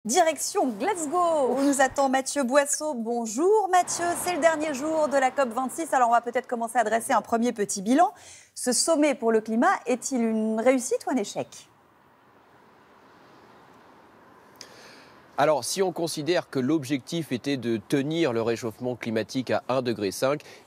Direction Glasgow, où nous attend Mathieu Boisseau. Bonjour Mathieu, c'est le dernier jour de la COP26, alors on va peut-être commencer à dresser un premier petit bilan. Ce sommet pour le climat est-il une réussite ou un échec ? Alors, si on considère que l'objectif était de tenir le réchauffement climatique à 1,5 degré,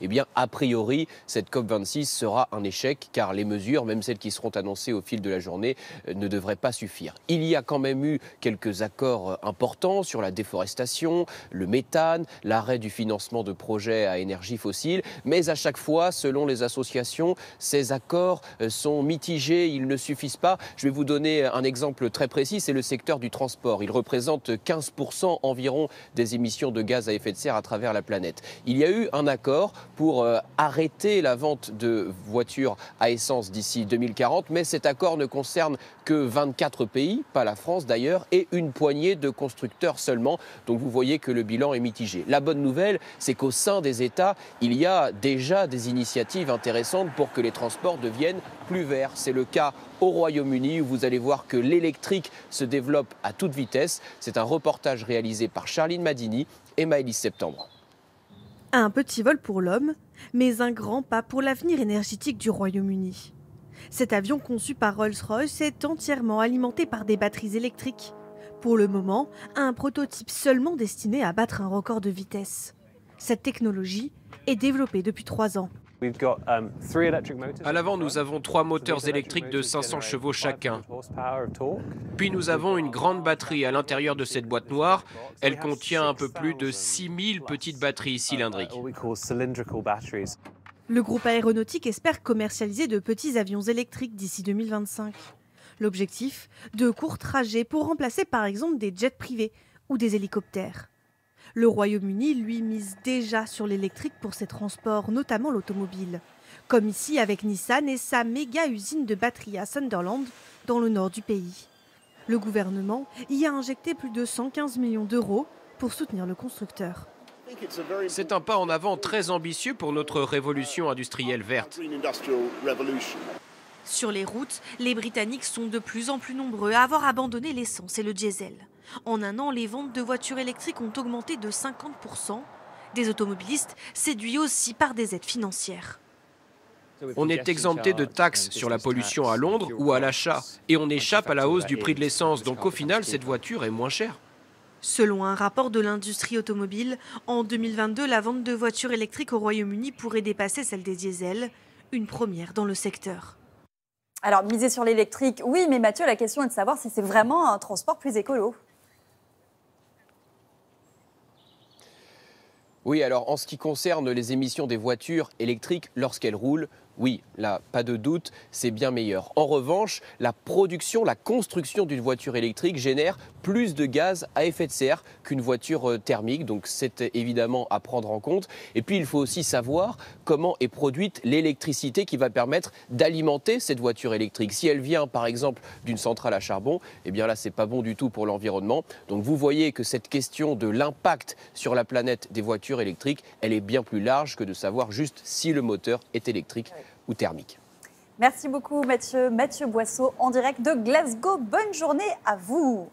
eh bien, a priori, cette COP26 sera un échec, car les mesures, même celles qui seront annoncées au fil de la journée, ne devraient pas suffire. Il y a quand même eu quelques accords importants sur la déforestation, le méthane, l'arrêt du financement de projets à énergie fossile, mais à chaque fois, selon les associations, ces accords sont mitigés, ils ne suffisent pas. Je vais vous donner un exemple très précis, c'est le secteur du transport. Il représente 15% environ des émissions de gaz à effet de serre à travers la planète. Il y a eu un accord pour arrêter la vente de voitures à essence d'ici 2040, mais cet accord ne concerne que 24 pays, pas la France d'ailleurs, et une poignée de constructeurs seulement. Donc vous voyez que le bilan est mitigé. La bonne nouvelle, c'est qu'au sein des États, il y a déjà des initiatives intéressantes pour que les transports deviennent plus verts. C'est le cas au Royaume-Uni, où vous allez voir que l'électrique se développe à toute vitesse. C'est un reportage réalisé par Charline Madini et Maëlys Septembre. Un petit vol pour l'homme, mais un grand pas pour l'avenir énergétique du Royaume-Uni. Cet avion conçu par Rolls-Royce est entièrement alimenté par des batteries électriques. Pour le moment, un prototype seulement destiné à battre un record de vitesse. Cette technologie est développée depuis 3 ans. À l'avant, nous avons 3 moteurs électriques de 500 chevaux chacun. Puis nous avons une grande batterie à l'intérieur de cette boîte noire. Elle contient un peu plus de 6000 petites batteries cylindriques. Le groupe aéronautique espère commercialiser de petits avions électriques d'ici 2025. L'objectif, de courts trajets pour remplacer par exemple des jets privés ou des hélicoptères. Le Royaume-Uni, lui, mise déjà sur l'électrique pour ses transports, notamment l'automobile. Comme ici avec Nissan et sa méga usine de batteries à Sunderland, dans le nord du pays. Le gouvernement y a injecté plus de 115 millions d'euros pour soutenir le constructeur. C'est un pas en avant très ambitieux pour notre révolution industrielle verte. Sur les routes, les Britanniques sont de plus en plus nombreux à avoir abandonné l'essence et le diesel. En un an, les ventes de voitures électriques ont augmenté de 50%. Des automobilistes séduits aussi par des aides financières. On est exempté de taxes sur la pollution à Londres ou à l'achat. Et on échappe à la hausse du prix de l'essence. Donc au final, cette voiture est moins chère. Selon un rapport de l'industrie automobile, en 2022, la vente de voitures électriques au Royaume-Uni pourrait dépasser celle des diesels, une première dans le secteur. Alors, miser sur l'électrique, oui, mais Mathieu, la question est de savoir si c'est vraiment un transport plus écolo. Oui, alors en ce qui concerne les émissions des voitures électriques lorsqu'elles roulent, oui, là, pas de doute, c'est bien meilleur. En revanche, la production, la construction d'une voiture électrique génère plus de gaz à effet de serre qu'une voiture thermique, donc c'est évidemment à prendre en compte. Et puis, il faut aussi savoir comment est produite l'électricité qui va permettre d'alimenter cette voiture électrique. Si elle vient, par exemple, d'une centrale à charbon, eh bien là, c'est pas bon du tout pour l'environnement. Donc, vous voyez que cette question de l'impact sur la planète des voitures électriques, elle est bien plus large que de savoir juste si le moteur est électrique ou thermique. Merci beaucoup Mathieu. Mathieu Boisseau en direct de Glasgow. Bonne journée à vous.